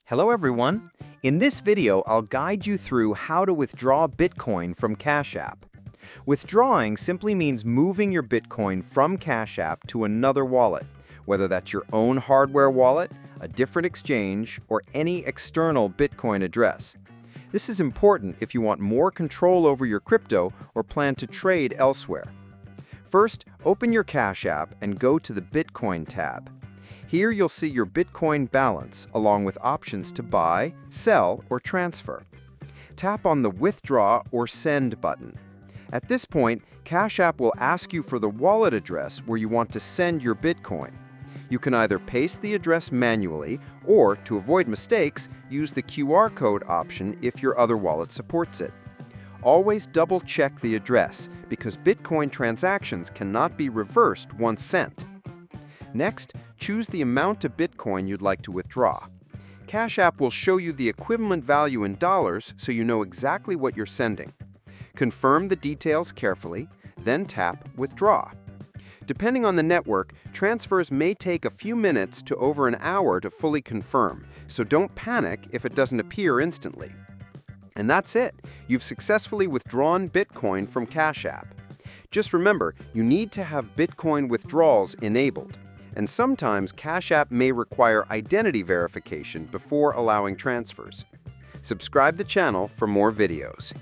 Hello everyone. In this video, I'll guide you through how to withdraw Bitcoin from Cash App. Withdrawing simply means moving your Bitcoin from Cash App to another wallet, whether that's your own hardware wallet, a different exchange, or any external Bitcoin address. This is important if you want more control over your crypto or plan to trade elsewhere. First, open your Cash App and go to the Bitcoin tab. Here you'll see your Bitcoin balance along with options to buy, sell, or transfer. Tap on the Withdraw or Send button. At this point, Cash App will ask you for the wallet address where you want to send your Bitcoin. You can either paste the address manually or, to avoid mistakes, use the QR code option if your other wallet supports it. Always double-check the address because Bitcoin transactions cannot be reversed once sent. Next, choose the amount of Bitcoin you'd like to withdraw. Cash App will show you the equivalent value in dollars so you know exactly what you're sending. Confirm the details carefully, then tap Withdraw. Depending on the network, transfers may take a few minutes to over an hour to fully confirm, so don't panic if it doesn't appear instantly. And that's it. You've successfully withdrawn Bitcoin from Cash App. Just remember, you need to have Bitcoin withdrawals enabled. And sometimes Cash App may require identity verification before allowing transfers. Subscribe the channel for more videos.